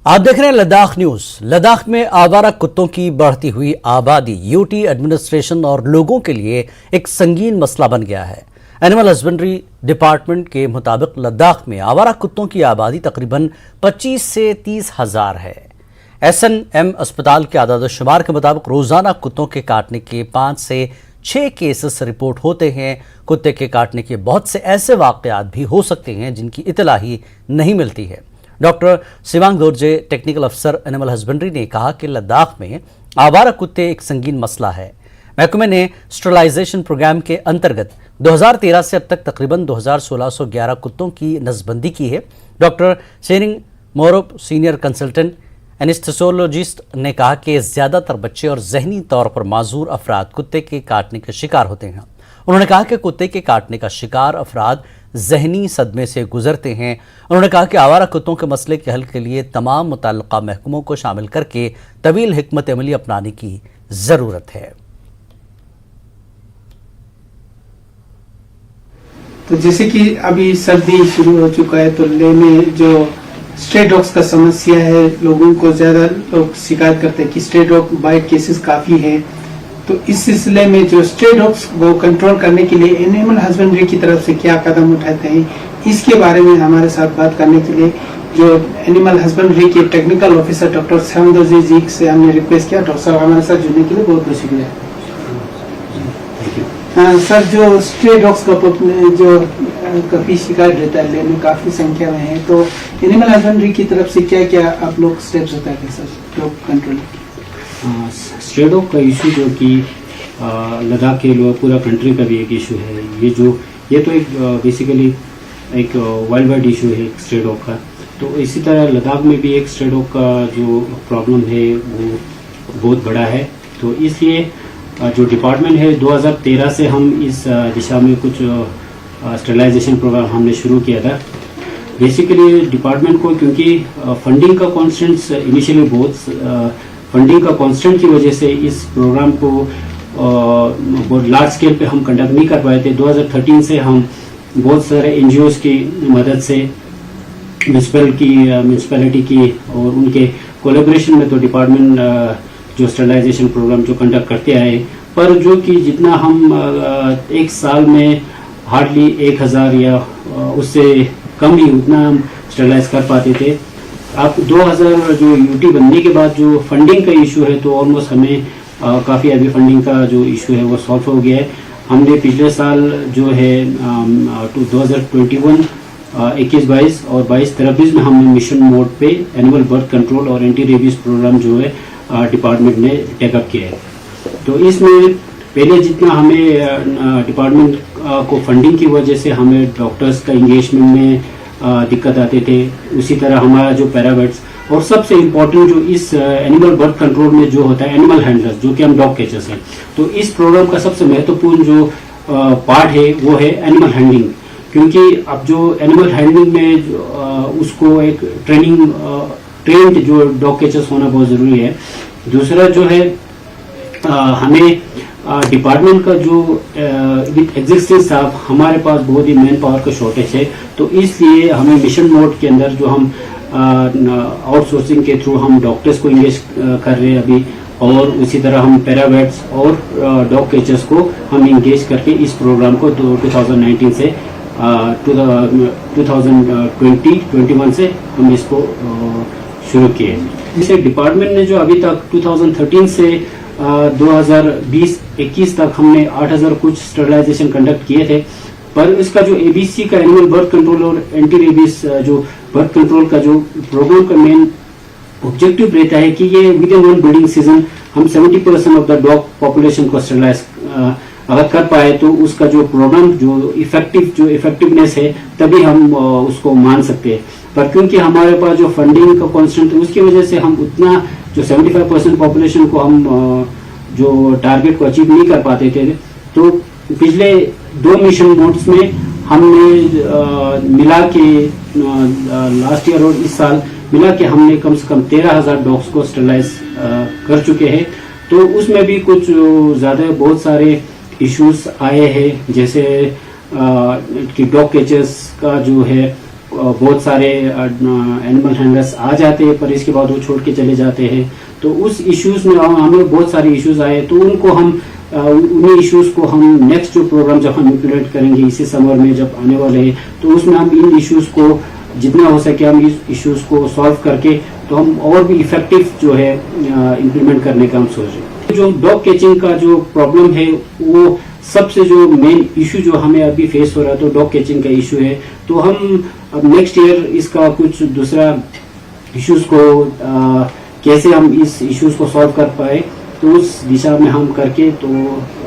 आप देख रहे हैं लद्दाख न्यूज। लद्दाख में आवारा कुत्तों की बढ़ती हुई आबादी यूटी एडमिनिस्ट्रेशन और लोगों के लिए एक संगीन मसला बन गया है। एनिमल हस्बेंड्री डिपार्टमेंट के मुताबिक लद्दाख में आवारा कुत्तों की आबादी तकरीबन 25 से 30 हजार है। SNM अस्पताल के आदाद-ओ-शुमार के मुताबिक रोजाना कुत्तों के काटने के 5 से 6 केसेस रिपोर्ट होते हैं। कुत्ते के काटने के बहुत से ऐसे वाकयात भी हो सकते हैं जिनकी इतला ही नहीं मिलती है। डॉक्टर शिवांग दोरजे, टेक्निकल अफसर एनिमल हस्बेंड्री, ने कहा कि लद्दाख में आवारा कुत्ते एक संगीन मसला है। महकमे ने स्टरलाइजेशन प्रोग्राम के अंतर्गत 2013 से अब तक तकरीबन 2611 कुत्तों की नसबंदी की है। Doctor Tsering Morup, senior consultant anaesthesiologist, ने कहा कि ज्यादातर बच्चे और जहनी तौर पर माजूर अफराद कुत्ते के काटने के शिकार होते हैं। उन्होंने कहा कि कुत्ते के काटने का शिकार अफराद जहनी सदमे से गुजरते हैं। उन्होंने कहा कि आवारा कुत्तों के मसले के हल के लिए तमाम मुतल्लिका महकमों को शामिल करके तवील हिकमत अमली अपनाने की जरूरत है। तो जैसे कि अभी सर्दी शुरू हो चुका है, तो लेह में जो स्ट्रे डॉग्स का समस्या है, लोगों को ज्यादा लोग शिकायत करते हैं कि स्ट्रे डॉग बाइट केसेस काफी हैं। तो इस सिलसिले में जो स्ट्रे डॉग्स को कंट्रोल करने के लिए एनिमल हस्बेंड्री की तरफ से क्या कदम उठाते हैं, इसके बारे में हमारे साथ बात करने के लिए जो एनिमल हस्बेंड्री के technical officer doctor Shivang Dorje ji से हमने रिक्वेस्ट किया। डॉक्टर साहब, हमारे साथ जुड़ने के लिए बहुत बहुत शुक्रिया। हाँ सर, जो स्ट्रे डॉग्स का जो काफी शिकायत रहता है, लेह में काफी संख्या में है, तो एनिमल हस्बेंड्री की तरफ से क्या क्या आप लोग स्टेप्स उठाते हैं sir dog control? Stray dog का इशू जो कि लद्दाख के लिए पूरा कंट्री का भी एक इशू है। ये तो एक बेसिकली एक वर्ल्ड वाइड इशू है स्ट्रे डॉग का। तो इसी तरह लद्दाख में भी एक स्ट्रे डॉग का जो प्रॉब्लम है वो बहुत बड़ा है। तो इसलिए जो डिपार्टमेंट है, 2013 से हम इस दिशा में कुछ स्टरलाइजेशन प्रोग्राम हमने शुरू किया था। बेसिकली डिपार्टमेंट को क्योंकि फंडिंग का कॉन्स्टेंट्स इनिशियली बहुत फंडिंग का कांस्टेंट की वजह से इस प्रोग्राम को बहुत लार्ज स्केल पे हम कंडक्ट नहीं कर पाए थे। 2013 से हम बहुत सारे एनजीओज की मदद से म्यूनिसिपैलिटी की और उनके कोलैबोरेशन में तो डिपार्टमेंट जो स्टरलाइजेशन प्रोग्राम जो कंडक्ट करते आए, पर जो कि जितना हम एक साल में हार्डली 1000 या उससे कम ही उतना हम स्टरलाइज कर पाते थे। अब 2000 जो यूटी बनने के बाद जो फंडिंग का इशू है, तो ऑलमोस्ट हमें काफ़ी अभी फंडिंग का जो इशू है वो सॉल्व हो गया है। हमने पिछले साल जो है 2021, 21-22 और 22-23 में हमने मिशन मोड पे एनिमल बर्थ कंट्रोल और एंटी रेबीज प्रोग्राम जो है डिपार्टमेंट ने टेकअप किया है। तो इसमें पहले जितना हमें डिपार्टमेंट को फंडिंग की वजह से हमें डॉक्टर्स का इंगेजमेंट में दिक्कत आते थे, उसी तरह हमारा जो पैरावेट्स और सबसे इम्पोर्टेंट जो इस एनिमल बर्थ कंट्रोल में जो होता है एनिमल हैंडलर्स, जो कि हम डॉग कैचर्स हैं। तो इस प्रोग्राम का सबसे महत्वपूर्ण जो पार्ट है वो है एनिमल हैंडलिंग, क्योंकि अब जो एनिमल हैंडलिंग में उसको एक ट्रेंड जो डॉग कैचर्स होना बहुत जरूरी है। दूसरा जो है हमें डिपार्टमेंट का जो विद एग्जिस्टिंग स्टाफ, हमारे पास बहुत ही मैन पावर का शॉर्टेज है। तो इसलिए हमें मिशन मोड के अंदर जो हम आउटसोर्सिंग के थ्रू हम डॉक्टर्स को इंगेज कर रहे हैं अभी, और उसी तरह हम पैरावेट्स और डॉग कैचर्स को हम इंगेज करके इस प्रोग्राम को 2019 से 2020-21 से हम इसको शुरू किए। इसे डिपार्टमेंट ने जो अभी तक 2013 से 2020-21 तक हमने 8000 कुछ स्टरलाइजेशन कंडक्ट किए थे, पर इसका जो एबीसी का एनिमल बर्थ कंट्रोल और एंटी रेबीज जो बर्थ कंट्रोल का जो प्रोग्राम का मेन ऑब्जेक्टिव रहता है कि ये with in one breeding season हम 70% ऑफ द डॉग पॉपुलेशन को स्टरलाइज अगर कर पाए, तो उसका जो प्रोग्राम जो इफेक्टिवनेस है तभी हम उसको मान सकते हैं। पर क्योंकि हमारे पास जो फंडिंग का कॉन्स्टेंट है उसकी वजह से हम उतना जो 75% पॉपुलेशन को हम जो टारगेट को अचीव नहीं कर पाते थे। तो पिछले 2 मिशन मोड्स में हमने मिला के लास्ट ईयर और इस साल मिला के हमने कम से कम 13000 डॉग्स को स्टरलाइज कर चुके हैं। तो उसमें भी कुछ ज्यादा बहुत सारे इश्यूज आए हैं, जैसे कि डॉग कैचर्स का जो है बहुत सारे एनिमल हैंडलर्स आ जाते हैं, पर इसके बाद वो छोड़ के चले जाते हैं। तो उस इश्यूज में हमें बहुत सारे इश्यूज आए, तो उनको हम उन्हीं इश्यूज को हम नेक्स्ट जो प्रोग्राम जब हम इम्प्लीमेंट करेंगे इसी समर में जब आने वाले हैं, तो उसमें हम इन इश्यूज को जितना हो सके हम इस इश्यूज को सॉल्व करके तो हम और भी इफेक्टिव जो है इम्प्लीमेंट करने का हम सोच रहे हैं। जो डॉग कैचिंग का जो प्रॉब्लम है वो सबसे जो मेन इशू जो हमें अभी फेस हो रहा है तो डॉग कैचिंग का इशू है। तो हम अब नेक्स्ट ईयर इसका कुछ दूसरा इश्यूज को कैसे हम इस इश्यूज को सॉल्व कर पाए, तो उस दिशा में हम करके तो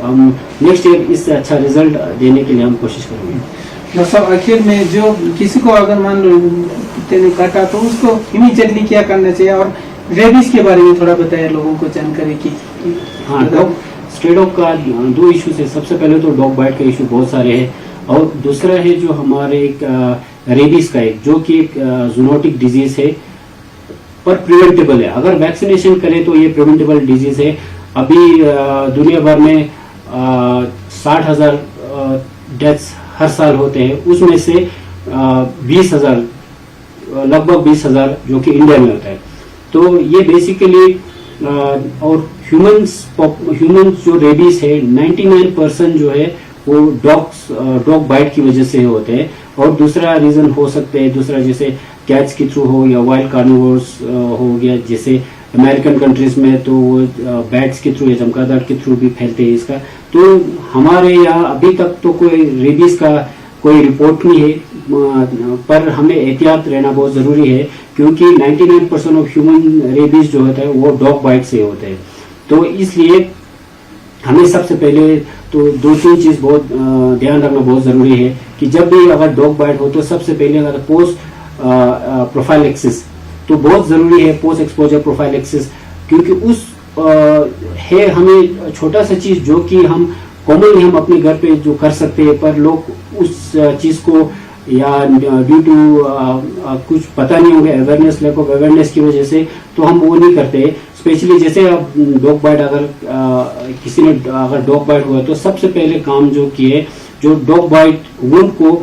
हम नेक्स्ट ईयर इससे अच्छा रिजल्ट देने के लिए हम कोशिश करेंगे। डॉक्टर साहब, आखिर में जो किसी को अगर मान लो कुत्ते ने काटा तो उसको इमीडिएटली क्या करना चाहिए, और रेबीज के बारे में थोड़ा बताया लोगों को जानकारी की। हाँ, डॉग स्ट्रे डॉग का दो इश्यूज है। सबसे पहले तो डॉग बाइट का इशू बहुत सारे हैं, और दूसरा है जो हमारे एक रेबीज का एक जो कि एक जूनोटिक डिजीज है पर प्रिवेंटेबल है। अगर वैक्सीनेशन करें तो ये प्रिवेंटेबल डिजीज है। अभी दुनिया भर में 60,000 डेथ्स हर साल होते हैं, उसमें से 20,000 लगभग 20,000 जो कि इंडिया में होता है। तो ये बेसिकली और ह्यूमंस जो रेबीज है 99% जो है वो डॉग बाइट की वजह से होते हैं। और दूसरा रीजन हो सकते हैं, दूसरा जैसे कैट्स के थ्रू हो या वाइल्ड कार्निवोर्स हो गया, जैसे अमेरिकन कंट्रीज में तो बैट्स के थ्रू या चमगादड़ के थ्रू भी फैलते हैं इसका। तो हमारे यहाँ अभी तक तो कोई रेबीज का कोई रिपोर्ट नहीं है, पर हमें एहतियात रहना बहुत जरूरी है क्योंकि 99% ऑफ ह्यूमन रेबीज जो होता है वो डॉग बाइट से होते हैं। तो इसलिए हमें सबसे पहले तो 2-3 चीज बहुत ध्यान रखना बहुत जरूरी है कि जब भी अगर डॉग बाइट हो तो सबसे पहले अगर पोस्ट प्रोफाइलैक्सिस तो बहुत जरूरी है, पोस्ट एक्सपोजर प्रोफाइलैक्सिस, क्योंकि उस है हमें छोटा सा चीज जो कि हम कॉमनली हम अपने घर पे जो कर सकते हैं, पर लोग उस चीज को या ड्यू टू कुछ पता नहीं होगा, अवेयरनेस, लैक ऑफ अवेयरनेस की वजह से तो हम वो नहीं करते। स्पेशली जैसे अब डॉग बाइट अगर किसी ने अगर डॉग बाइट हुआ तो सबसे पहले काम जो किए, जो डॉग बाइट वुंड को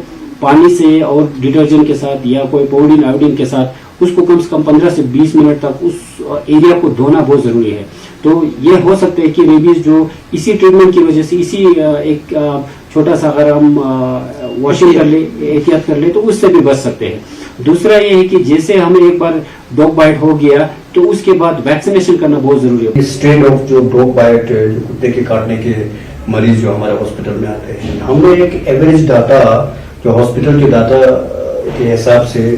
पानी से और डिटर्जेंट के साथ या कोई पाउडर आयोडीन के साथ उसको कम से कम 15 से 20 मिनट तक उस एरिया को धोना बहुत जरूरी है। तो ये हो सकता है कि रेबीज जो इसी ट्रीटमेंट की वजह से इसी एक छोटा सा अगर हम वॉशिंग कर ले, एहतियात कर ले तो उससे भी बच सकते हैं। दूसरा ये है कि जैसे हमें एक बार डॉग बाइट हो गया तो उसके बाद वैक्सीनेशन करना बहुत जरूरी है। स्ट्रे डॉग जो डॉग बाइट कुत्ते के काटने के मरीज जो हमारे हॉस्पिटल में आते हैं, हमने एक एवरेज डाटा जो हॉस्पिटल के डाटा के हिसाब से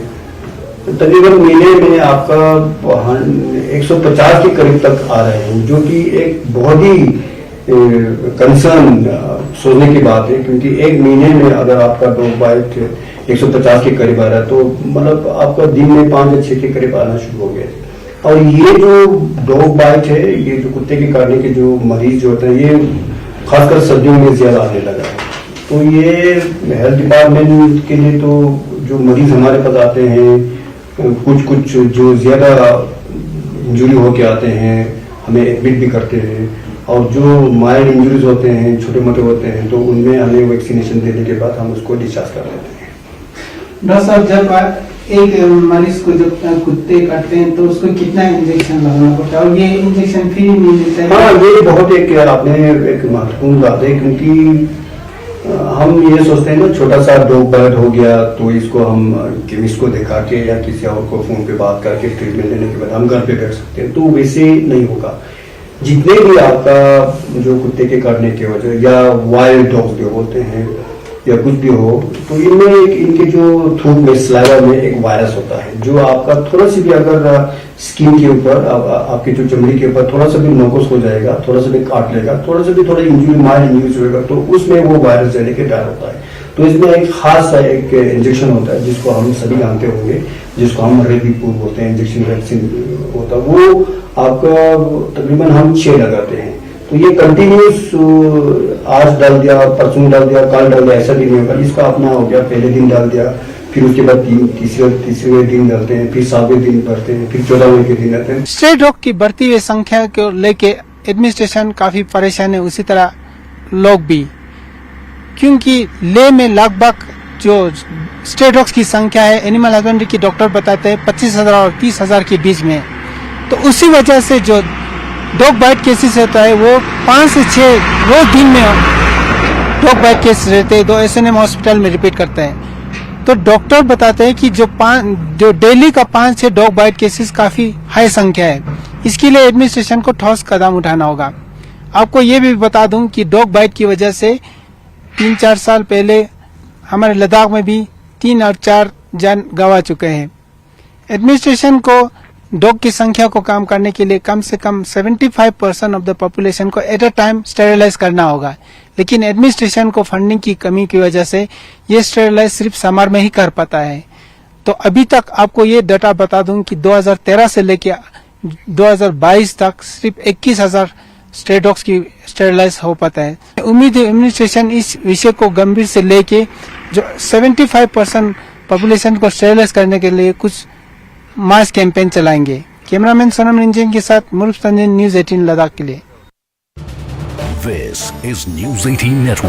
तकरीबन महीने में आपका 150 के करीब तक आ रहे हैं, जो कि एक बहुत ही कंसर्न सोचने की बात है, क्योंकि एक महीने में अगर आपका डॉग बाइट 150 के करीब आ रहा है तो मतलब आपका दिन में 5 या 6 के करीब आना शुरू हो गया। और ये जो डॉग बाइट है, ये जो कुत्ते के काटने के जो मरीज जो होते हैं, ये खासकर सर्दियों में ज्यादा आने लगा है। तो ये हेल्थ डिपार्टमेंट के लिए तो जो मरीज हमारे पास आते हैं, कुछ जो ज्यादा इंजुरी होके आते हैं हमें एडमिट भी करते हैं, और जो माइल्ड इंजुरीज होते हैं, छोटे मोटे होते हैं, तो उनमें हमें वैक्सीनेशन देने के बाद हम उसको डिस्चार्ज कर देते हैं। डॉक्टर साहब, जब एक मरीज को जब कुत्ते काटते हैं तो उसको कितना इंजेक्शन लगाना पड़ता है, और ये इंजेक्शन फ्री नहीं मिलता है? हाँ, ये बहुत एक आपने एक महत्वपूर्ण बात है, क्योंकि हम ये सोचते हैं ना छोटा सा डॉग बाइट हो गया तो इसको हम केमिस्ट को दिखा के या किसी और को फोन पे बात करके ट्रीटमेंट लेने के बाद हम घर पे बैठ सकते हैं, तो वैसे नहीं होगा। जितने भी आपका जो कुत्ते के काटने की वजह या वाइल्ड डॉग्स जो होते हैं या कुछ भी हो, तो इनमें इनके जो थूक में स्लाइवा में एक वायरस होता है, जो आपका थोड़ा सी भी अगर स्किन के ऊपर आपकी जो चमड़ी के ऊपर थोड़ा सा भी नोकस हो जाएगा, थोड़ा सा भी काट लेगा, थोड़ा सा भी थोड़ा इंजुरी माइल्ड इंजुरी होगा, तो उसमें वो वायरस जाने के डर होता है। तो इसमें एक खास एक इंजेक्शन होता है जिसको हम सभी जानते होंगे, जिसको हम रेबीपूर बोलते हैं, इंजेक्शन वैक्सीन होता है, वो आपका तकरीबन हम 6 लगाते हैं। तो ये कंटिन्यूस आज डाल दिया, परसों डाल दिया, कल डाल दिया, ऐसा भी नहीं होगा। इसका अपना हो गया, पहले दिन डाल दिया, फिर उसके बाद तीसरे दिन डालते हैं, फिर 7वें दिन बढ़ते हैं, फिर 14वें के दिन डालते हैं। स्ट्रे डॉग की बढ़ती हुई संख्या को लेके एडमिनिस्ट्रेशन काफी परेशान है, उसी तरह लोग भी, क्योंकि लेह में लगभग जो स्ट्रे डॉग्स की संख्या है एनिमल हस्बेंड्री की डॉक्टर बताते हैं 25,000 और 30,000 के बीच में। तो उसी वजह से जो डॉग बाइट केसेस होता है वो 5 से 6 रोज दिन में डॉग बाइट केस रहते हैं। 2 SNM हॉस्पिटल में रिपीट करते हैं। तो डॉक्टर बताते हैं कि जो डेली का 5 से डॉग बाइट केसेस काफी हाई संख्या है। इसके लिए एडमिनिस्ट्रेशन को ठोस कदम उठाना होगा। आपको ये भी बता दूं कि डॉग बाइट की वजह से 3-4 साल पहले हमारे लद्दाख में भी 3 और 4 जान गंवा चुके हैं। एडमिनिस्ट्रेशन को डॉग की संख्या को कम करने के लिए कम से कम 75% ऑफ द पॉपुलेशन को एट अ टाइम स्टेरिलाइज करना होगा। लेकिन एडमिनिस्ट्रेशन को फंडिंग की कमी की वजह से ये स्टेरिलाइज सिर्फ समर में ही कर पाता है। तो अभी तक आपको ये डाटा बता दूं कि 2013 से लेके 2022 तक सिर्फ 21,000 स्ट्रे डॉग्स की स्टेरिलाइज हो पाता है। उम्मीद है एडमिनिस्ट्रेशन इस विषय को गंभीर से लेके जो 75% पॉपुलेशन को स्टेरिलाइज करने के लिए कुछ मास कैंपेन चलाएंगे। कैमरामैन सोनम रंजन के साथ मुरुफ संजन, न्यूज़ 18 लद्दाख के लिए। This is News 18 Network.